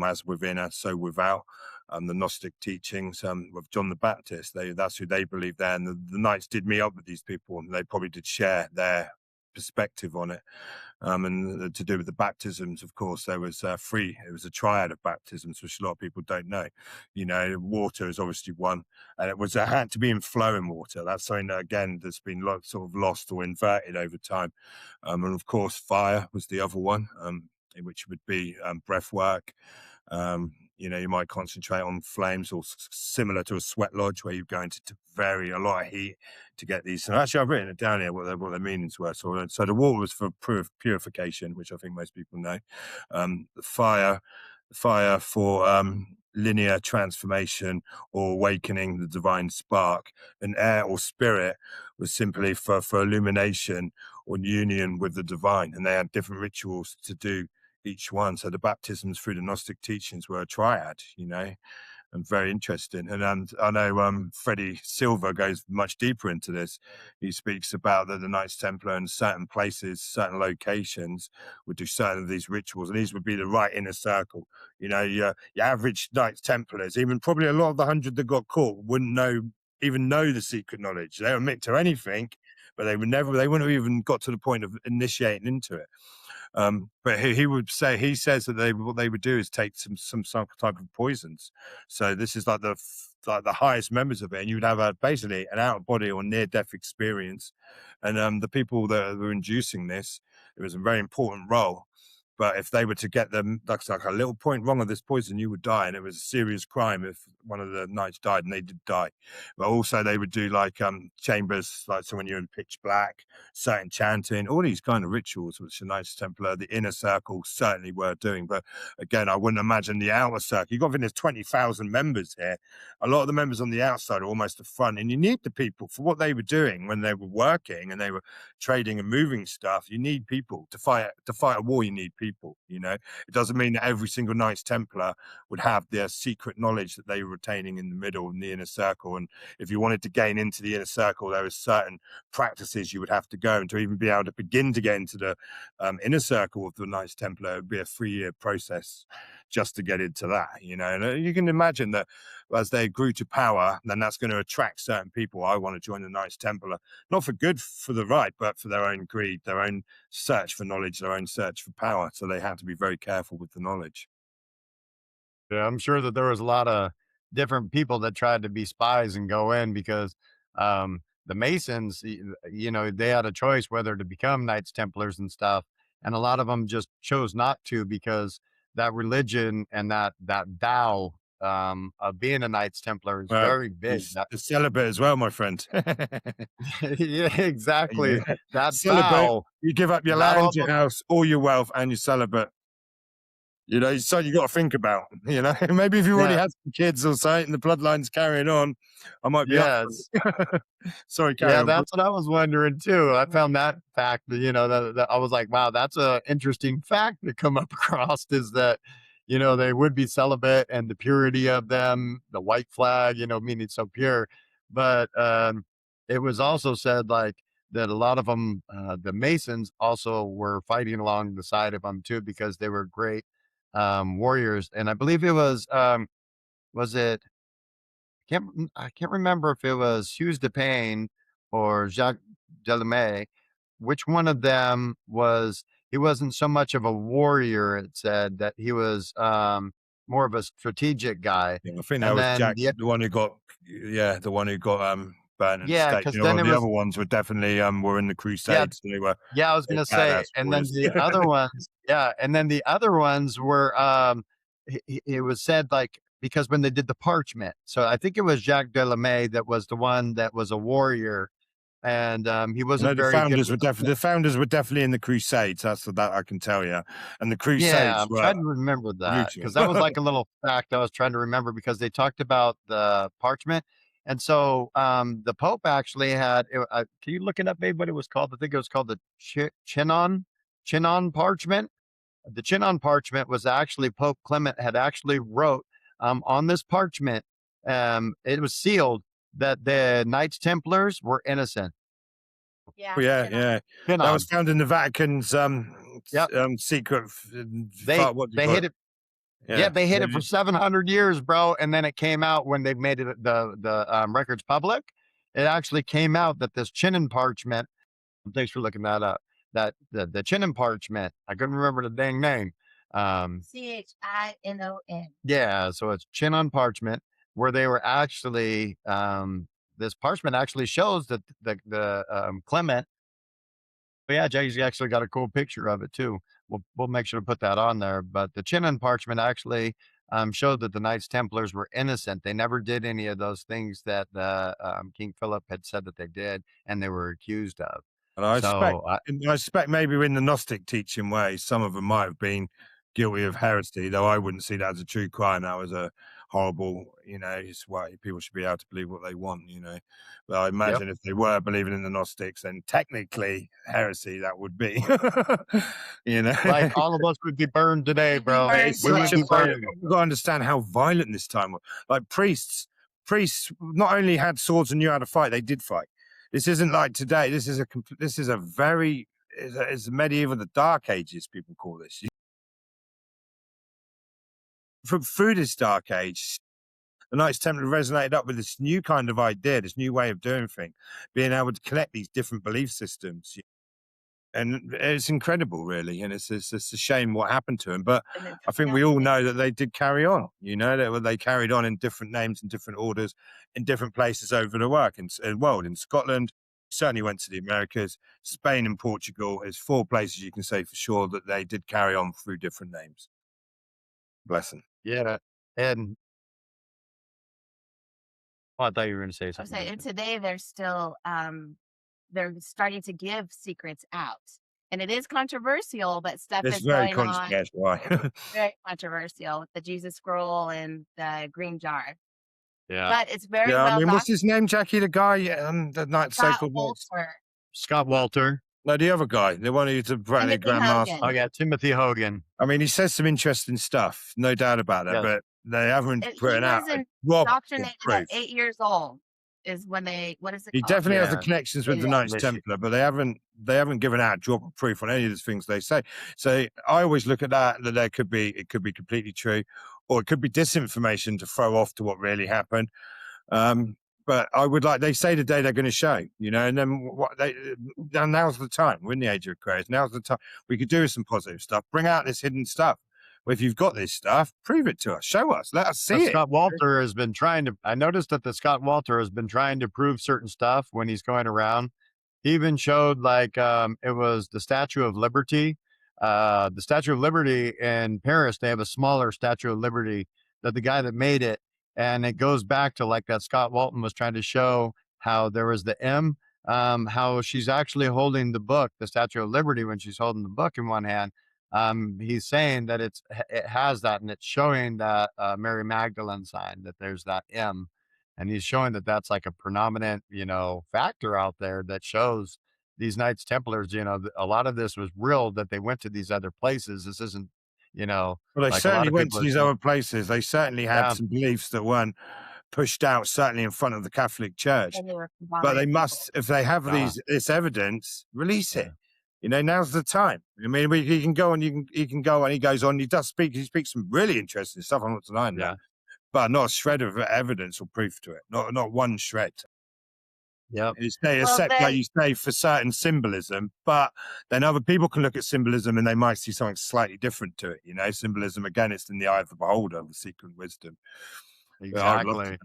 as within us, so without. The Gnostic teachings of John the Baptist, that's who they believed there. And the Knights did meet up with these people, and they probably did share their perspective on it. And to do with the baptisms, of course, there was three. It was a triad of baptisms, which a lot of people don't know. Water is obviously one, and it had to be in flowing water. That's something that, again, that's been sort of lost or inverted over time. And of course, fire was the other one. which would be breath work. You might concentrate on flames, or similar to a sweat lodge, where you go into very a lot of heat to get these. So actually, I've written it down here what their meanings were. So the water was for purification, which I think most people know. The fire for linear transformation or awakening the divine spark, and air or spirit was simply for illumination or union with the divine, and they had different rituals to do each one. So the baptisms through the Gnostic teachings were a triad, and very interesting. And I know Freddie Silver goes much deeper into this. He speaks about that the Knights Templar in certain places, certain locations would do certain of these rituals, and these would be the right inner circle. Your average Knights Templars, even probably a lot of the 100 that got caught, wouldn't even know the secret knowledge. They would admit to anything, but they wouldn't have even got to the point of initiating into it. But he says that what they would do is take some type of poisons. So this is like the highest members of it, and you would have basically an out of body or near death experience. And the people that were inducing this, it was a very important role. But if they were to get them, that's like a little point wrong of this poison, you would die. And it was a serious crime if one of the knights died, and they did die. But also they would do like chambers, like so when you're in pitch black, certain chanting, all these kind of rituals, which the Knights Templar, the inner circle certainly were doing. But again, I wouldn't imagine the outer circle. You've got to think there's 20,000 members here. A lot of the members on the outside are almost the front, and you need the people for what they were doing when they were working and they were trading and moving stuff. You need people to fight a war. You need people. It doesn't mean that every single Knights Templar would have their secret knowledge that they were retaining in the middle, in the inner circle. And if you wanted to gain into the inner circle, there are certain practices you would have to go, and to even be able to begin to get into the inner circle of the Knights Templar, it would be a 3-year process just to get into that. And you can imagine that as they grew to power, then that's going to attract certain people. I want to join the Knights Templar, not for good, for the right, but for their own greed, their own search for knowledge, their own search for power. So they have to be very careful with the knowledge. Yeah, I'm sure that there was a lot of different people that tried to be spies and go in because the Masons, they had a choice whether to become Knights Templars and stuff, and a lot of them just chose not to because that religion and that vow of being a Knights Templar is very big. The celibate as well, my friend. Yeah, exactly. Yeah. That Celibate, vow. you give up your land, your house, all your wealth, and you're celibate. So you got to think about, maybe if you already had some kids or something, the bloodline's carrying on, I might be up. Sorry, carry on. That's what I was wondering too. I found that fact that I was like, wow, that's a interesting fact to come up across, is that, they would be celibate, and the purity of them, the white flag, meaning so pure. But it was also said like that a lot of them, the Masons also were fighting along the side of them too, because they were great warriors. And I believe it was it I can't remember if it was Hughes de Payne or Jaques de Molay, which one of them was. He wasn't so much of a warrior, it said, that he was more of a strategic guy. Yeah, I think that was Jack, the one who got burnt at the stake. The other ones were definitely were in the Crusades. Yeah, they were. Yeah, I was gonna say, and then the other ones, and then the other ones were it was said like, because when they did the parchment, so I think it was Jaques de Molay that was the one that was a warrior, and he wasn't very good. The founders were definitely in the Crusades. That's that I can tell you. And the Crusades. Yeah, I'm trying to remember that because that was like a little fact I was trying to remember, because they talked about the parchment. And so the Pope actually had, can you look it up, babe, what it was called? I think it was called the Chinon parchment. The Chinon parchment was actually, Pope Clement had actually wrote on this parchment, it was sealed, that the Knights Templars were innocent. Yeah. That was found in the Vatican's secret. They hid it. Yeah, they hid it for 700 years, bro. And then it came out when they made it the records public. It actually came out that this Chinon parchment. Thanks for looking that up. That the Chinon parchment. I couldn't remember the dang name. Chinon. Yeah, so it's Chinon parchment, where they were actually. This parchment actually shows that the Clement But yeah, Jay's actually got a cool picture of it too. We'll make sure to put that on there. But the Chinon parchment actually showed that the Knights Templars were innocent. They never did any of those things that King Philip had said that they did, and they were accused of. And I So expect maybe in the Gnostic teaching way, some of them might have been guilty of heresy, though I wouldn't see that as a true crime. That was a horrible, it's why people should be able to believe what they want, But I imagine if they were believing in the Gnostics, then technically heresy that would be, like all of us would be burned today, bro. It's We would such be a burned. You've got to understand how violent this time was. Like priests not only had swords and knew how to fight, they did fight. This isn't like today. This is a very it's medieval, the Dark Ages. People call this. Through this Dark Age, the Knights Templar resonated up with this new kind of idea, this new way of doing things, being able to connect these different belief systems. And it's incredible, really. And it's a shame what happened to him. But I think we all know that they did carry on. They carried on in different names and different orders in different places over the world. In Scotland, certainly went to the Americas, Spain and Portugal. There's 4 places you can say for sure that they did carry on through different names. Bless them. Yeah. And I thought you were going to say I was something. saying, and today they're still they're starting to give secrets out, and it is controversial, but stuff It's is very going on. controversial. Very controversial with the Jesus scroll and the green jar. Yeah. But it's very Yeah, well what's his name, Jackie? The guy, the Knight Scott Sacred Knights. Wolter. Scott Wolter. No, the other guy, the one who's apparently Timothy Grandmaster. Hogan. Oh yeah, Timothy Hogan. I mean, he says some interesting stuff, no doubt about that. Yes. But they haven't He put it out. was Rob indoctrinated at proof. 8 years old. Is when what is it He called? definitely has the Yeah. connections with the Yeah. Knights Templar, but they haven't given out a drop of proof on any of the things they say. So I always look at that it could be completely true, or it could be disinformation to throw off to what really happened. But I would they say today they're going to show, and then now's the time. We're in the age of Aquarius. Now's the time. We could do some positive stuff. Bring out this hidden stuff. Well, if you've got this stuff, prove it to us. Show us. Let us see it. Scott Wolter has been I noticed that the Scott Wolter has been trying to prove certain stuff when he's going around. He even showed it was the Statue of Liberty. The Statue of Liberty in Paris, they have a smaller Statue of Liberty that the guy that made it, and it goes back to that Scott Walton was trying to show how there was the M, how she's actually holding the book, the Statue of Liberty, when she's holding the book in one hand. He's saying that it has that, and it's showing that Mary Magdalene sign, that there's that M, and he's showing that that's like a predominant, factor out there that shows these Knights Templars, a lot of this was real, that they went to these other places. This isn't, Well, they like certainly went to these other places. They certainly had Yeah. some beliefs that weren't pushed out, certainly in front of the Catholic Church. And they were But they combined. must, if they have this evidence, release it. Now's the time. I mean, he can go and he can go and he goes on. He speaks some really interesting stuff. I'm not denying that, but not a shred of evidence or proof to it. Not one shred. Yep. Except, like you say, for certain symbolism, but then other people can look at symbolism and they might see something slightly different to it. Symbolism, again, it's in the eye of the beholder, the secret wisdom. Exactly.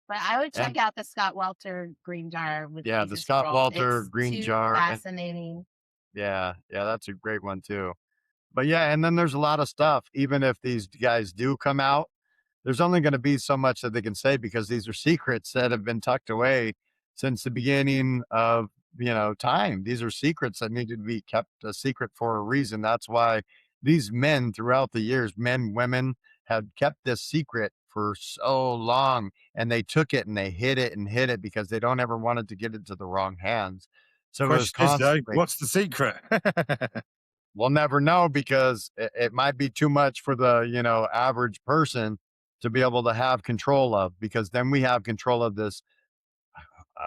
But I would check out the Scott Wolter green jar with Yeah, the Jesus Scott scroll. Wolter It's green too jar. Fascinating. Yeah, that's a great one too. But yeah, and then there's a lot of stuff. Even if these guys do come out, there's only going to be so much that they can say, because these are secrets that have been tucked away since the beginning of time. These are secrets that need to be kept a secret for a reason. That's why these men throughout the years, men, women, have kept this secret for so long, and they took it and they hid it because they don't ever want it to get into the wrong hands. So it was constantly, what's the secret? we'll never know, because it might be too much for the average person to be able to have control of, because then we have control of this.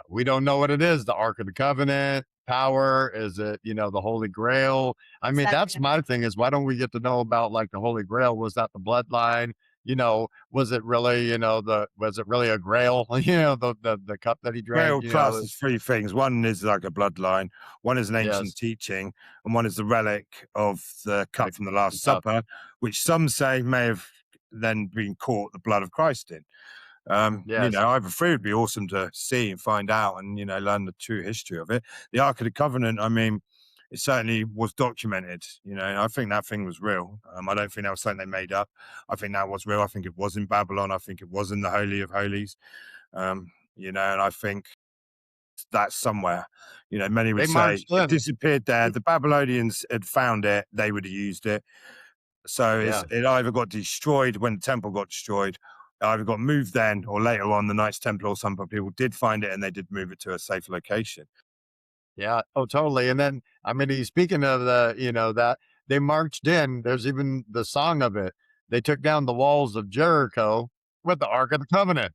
We don't know what it is. The Ark of the Covenant power, is it the Holy Grail? I mean, that's my thing, is why don't we get to know about the Holy Grail? Was that the bloodline? Was it really was it really a grail? The cup that he drank. Grail classes 3 things. One is like a bloodline, one is an ancient teaching, and one is the relic of the cup from the Last Supper, which some say may have then been caught the blood of Christ in. Either 3 would be awesome to see and find out, and learn the true history of it. The Ark of the Covenant, I mean, it certainly was documented. You know, I think that thing was real. I don't think that was something they made up. I think that was real. I think it was in Babylon. I think it was in the Holy of Holies. You know, and I think that's somewhere. You know, many would They say marched it in. disappeared there. The Babylonians had found it. They would have used it. So Yeah. it either got destroyed when the temple got destroyed, it either got moved then, or later on, the Knights Templar or some people did find it and they did move it to a safe location. Yeah. Oh, totally. And then, I mean, speaking of the, that they marched in, there's even the song of it. They took down the walls of Jericho with the Ark of the Covenant.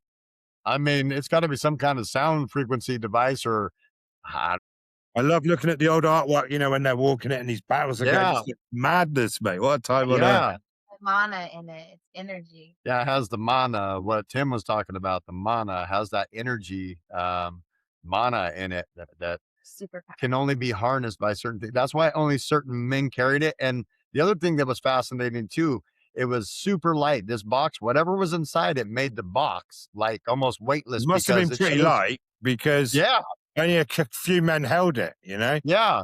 I mean, it's got to be some kind of sound frequency device or, I- I love looking at the old artwork, you know, when they're walking it and these battles are going. yeah, It's madness, mate. What a time on earth. yeah, Mana in it. It's energy. yeah. It has the mana. What Tim was talking about, the mana has that energy, mana in it that Super power. can only be harnessed by certain things. That's why only certain men carried it. And the other thing that was fascinating too, it was super light. This box, whatever was inside it, made the box like almost weightless It must have been because it pretty shows. light because Yeah, only a few men held it, you know? yeah,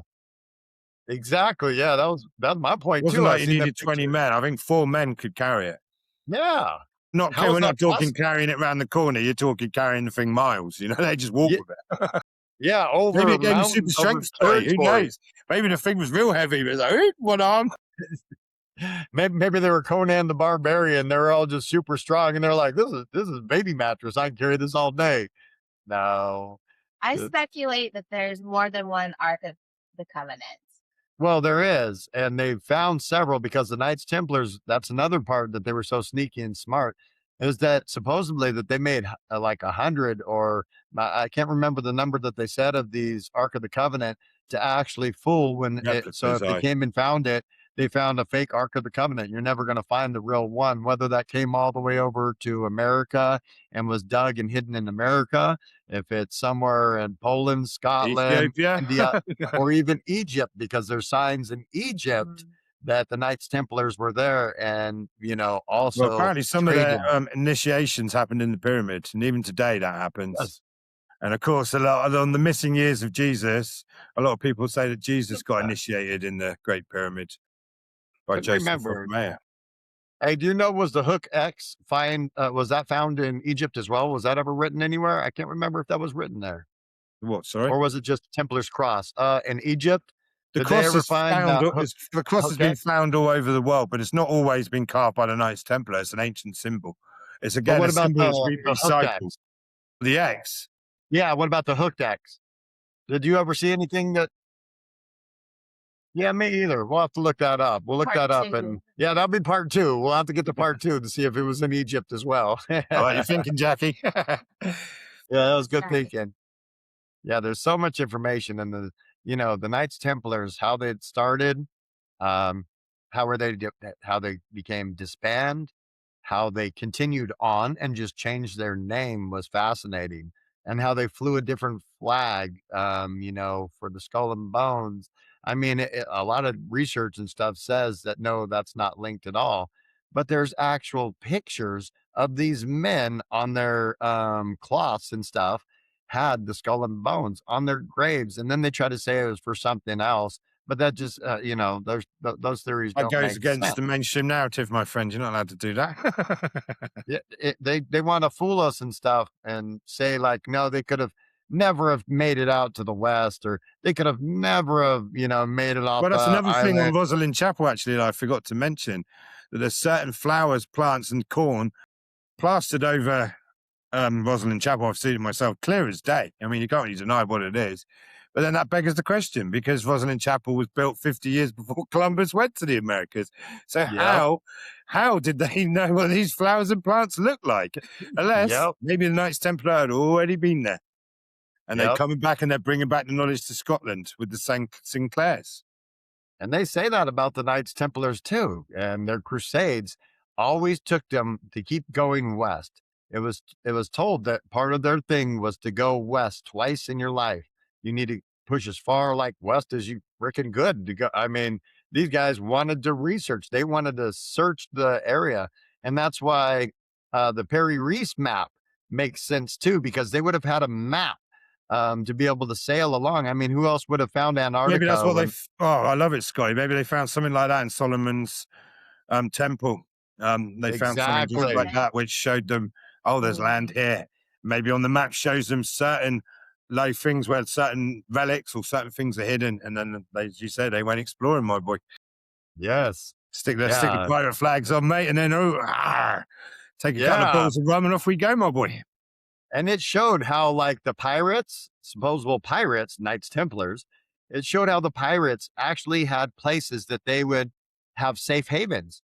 exactly. Yeah, that's my It point wasn't too. I like you seen that needed 20 picture. men. I think 4 men could carry it. Yeah, how We're is not that talking possible? carrying it around the corner. You're talking carrying the thing miles. You know, they just walk Yeah, with it. yeah, Maybe over it gave him super mountains, over strength to it. Who territory. knows? Maybe the thing was real heavy. It was like, one arm. Maybe they were Conan the Barbarian. They were all just super strong, and they're like, "This is baby mattress. I can carry this all day." No, I it's speculate that there's more than one Ark of the Covenant. Well, there is, and they found several because the Knights Templars, that's another part that they were so sneaky and smart, is that supposedly that they made like 100 or I can't remember the number that they said of these Ark of the Covenant to actually fool so Replicas, if they came and found it, they found a fake Ark of the Covenant. You're never going to find the real one, whether that came all the way over to America and was dug and hidden in America, if it's somewhere in Poland, Scotland, Ethiopia. India, or even Egypt, because there's signs in Egypt that the Knights Templars were there and, Well, also apparently some of their traded. initiations happened in the pyramids, and even today that happens. Yes. And of course, a lot on the missing years of Jesus, a lot of people say that Jesus got initiated in the Great Pyramid by I Joseph of remember. Maya. Hey, do you know, was the hook X was that found in Egypt as well? Was that ever written anywhere? I can't remember if that was written there. What? Sorry. Or was it just Templar's cross? In Egypt, The did they cross ever is find found. hook, The cross has hook been X? found all over the world, but it's not always been carved by the Knights Templar. It's an ancient symbol. It's But again what a about symbol that's been the hook recycled. X? The X. Yeah, what about the hooked X? Did you ever see anything that? Yeah, me either. We'll have to look that up. We'll look Part that up, two. and yeah, that'll be part 2. We'll have to get to part 2 to see if it was in Egypt as well. What are you thinking, Jackie? Yeah, that was good Right. thinking. Yeah, there's so much information in the Knights Templars, how they started, um, how they became disbanded, how they continued on and just changed their name was fascinating, and how they flew a different flag, for the Skull and Bones. I mean, a lot of research and stuff says that no, that's not linked at all. But there's actual pictures of these men on their cloths and stuff had the skull and bones on their graves, and then they try to say it was for something else. But that just, those theories That don't goes make against sense. the mainstream narrative, my friend. You're not allowed to do that. Yeah, they want to fool us and stuff and say like, no, they could have never have made it out to the west, or they could have never have made it off Well, the that's another thing on island. Rosslyn Chapel, actually, that I forgot to mention, that there's certain flowers, plants, and corn plastered over Rosslyn Chapel. I've seen it myself, clear as day. I mean, you can't really deny what it is. But then that beggars the question, because Rosslyn Chapel was built 50 years before Columbus went to the Americas. So Yep, how did they know what these flowers and plants look like? Unless yep, maybe the Knights Templar had already been there. And they're yep. coming back and they're bringing back the knowledge to Scotland with the Sinclairs. And they say that about the Knights Templars too, and their crusades always took them to keep going west. It was told that part of their thing was to go west twice in your life. You need to push as far like west as you freaking good to go. I mean, these guys wanted to research. They wanted to search the area, and that's why the Perry Reese map makes sense too, because they would have had a map to be able to sail along. I mean, who else would have found Maybe Antarctica that's what they. when Oh, I love it, Scotty. Maybe they found something like that in Solomon's temple. They found something just exactly? like that, which showed them, oh, there's land here. Maybe on the map shows them certain low things where certain relics or certain things are hidden, and then, as you say, they went exploring, my boy. Yes. Stick the Yeah. pirate flags on, mate, and then take a couple of Yeah. bottles of rum and off we go, my boy. And it showed how, like, the pirates, supposable pirates, Knights Templars, it showed how the pirates actually had places that they would have safe havens.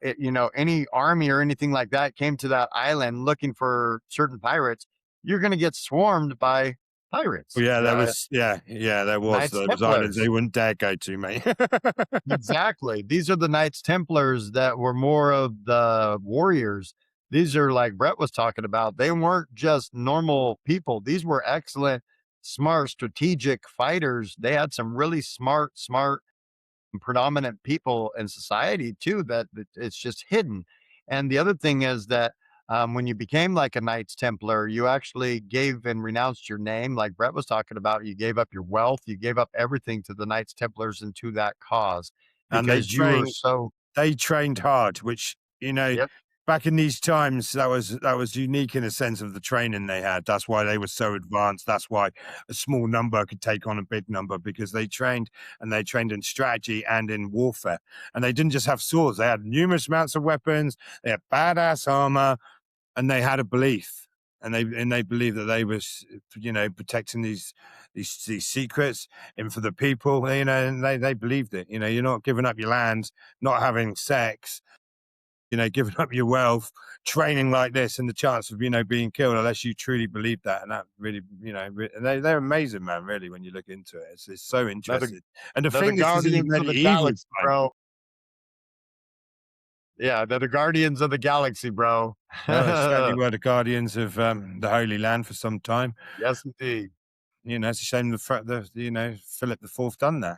Any army or anything like that came to that island looking for certain pirates, you're going to get swarmed by pirates. Well, yeah, there was. Yeah, there was. Knights There was islands Templars. they wouldn't dare go to, mate. Exactly. These are the Knights Templars that were more of the warriors. These are, like Brett was talking about, they weren't just normal people. These were excellent, smart, strategic fighters. They had some really smart, predominant people in society too, that it's just hidden. And the other thing is that when you became like a Knights Templar, you actually gave and renounced your name, like Brett was talking about. You gave up your wealth, you gave up everything to the Knights Templars and to that cause And because you were so. they trained hard, which, Yep. back in these times, that was unique in a sense of the training they had. That's why they were so advanced. That's why a small number could take on a big number, because they trained in strategy and in warfare. And they didn't just have swords; they had numerous amounts of weapons. They had badass armor, and they had a belief. And they believed that they was, protecting these secrets and for the people, and they believed it. You're not giving up your lands, not having sex, giving up your wealth, training like this, and the chance of, being killed, unless you truly believe that. And that really, they're amazing, man, really, when you look into it. It's so interesting. And to They're the think this is in guardians of the medieval galaxy, time. bro. Yeah, they're the guardians of the galaxy, bro. Well, they certainly were the guardians of the Holy Land for some time. Yes, indeed. It's a shame Philip IV done that.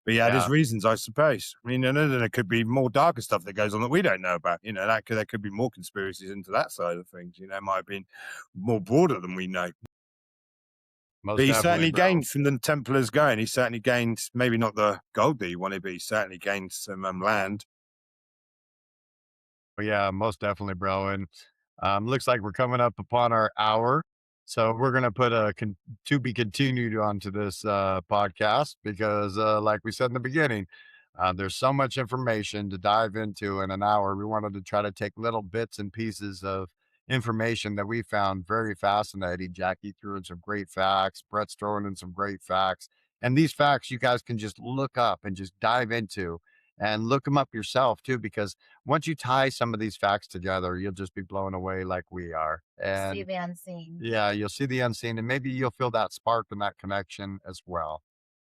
But he had his Yeah. reasons, I suppose. I mean, and then there could be more darker stuff that goes on that we don't know about. There could be more conspiracies into that side of things. It might have been more broader than we know. Most But he definitely, certainly bro. gained from the Templars going. He certainly gained, maybe not the gold that he wanted, but he certainly gained some land. Well, yeah, most definitely, bro. And looks like we're coming up upon our hour. So we're going to put a to be continued onto this podcast because, like we said in the beginning, there's so much information to dive into in an hour. We wanted to try to take little bits and pieces of information that we found very fascinating. Jackie threw in some great facts. Brett's throwing in some great facts. And these facts you guys can just look up and just dive into and look them up yourself too, because once you tie some of these facts together, you'll just be blown away like we are. See And the unseen. yeah, you'll see the unseen and maybe you'll feel that spark and that connection as well.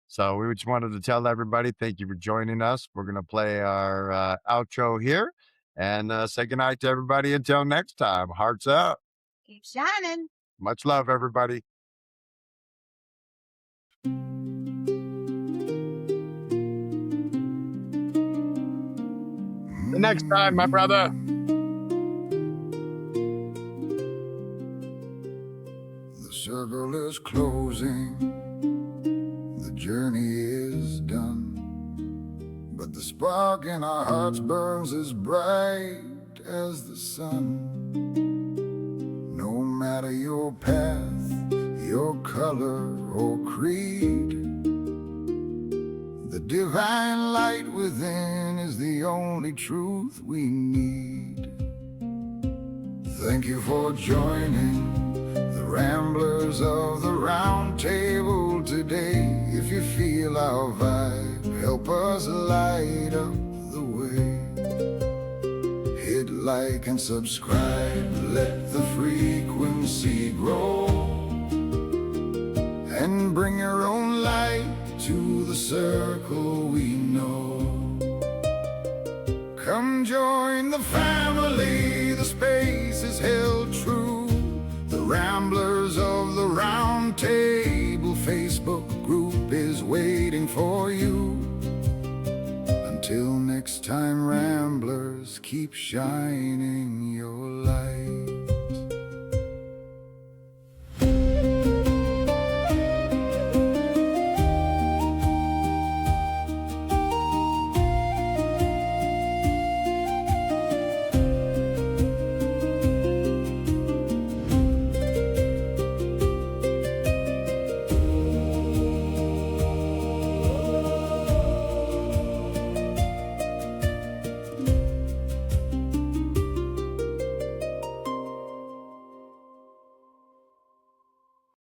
So we just wanted to tell everybody, thank you for joining us. We're going to play our outro here and say goodnight to everybody until next time. Hearts up. Keep shining. Much love, everybody. The next time, my brother. The circle is closing, the journey is done, but the spark in our hearts burns as bright as the sun. No matter your path, your color or creed, the divine light within is the only truth we need. Thank you for joining the Ramblers of the Round Table today. If you feel our vibe, help us light up the way. Hit like and subscribe, let the frequency grow, and bring your own light to the circle we know. Come join the family, the space is held true. The Ramblers of the Round Table Facebook group is waiting for you. Until next time, Ramblers, keep shining your light.